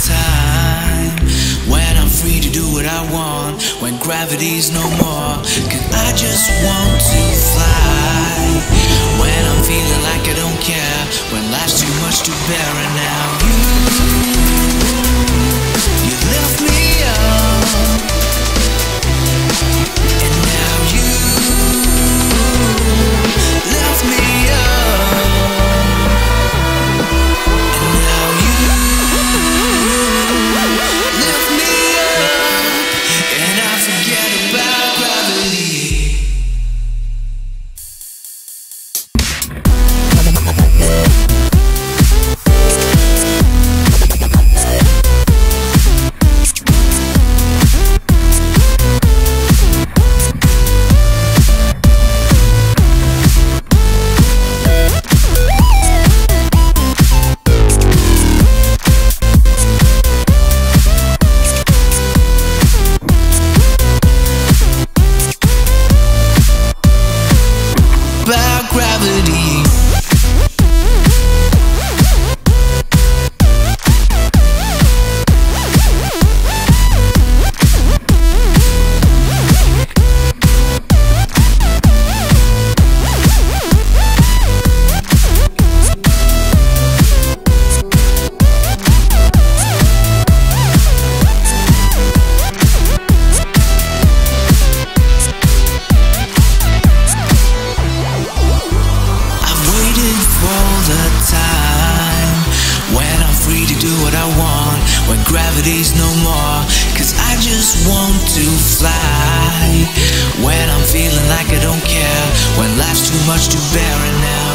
time when I'm free to do what I want, when gravity's no more. 'Cause I just want to fly when I'm feeling like I don't care, when life's too much to bear. And now you lift me up, and now you lift me up, and now you lift me up, and I forget about gravity. About gravity. When gravity's no more, 'cause I just want to fly when I'm feeling like I don't care, when life's too much to bear. And now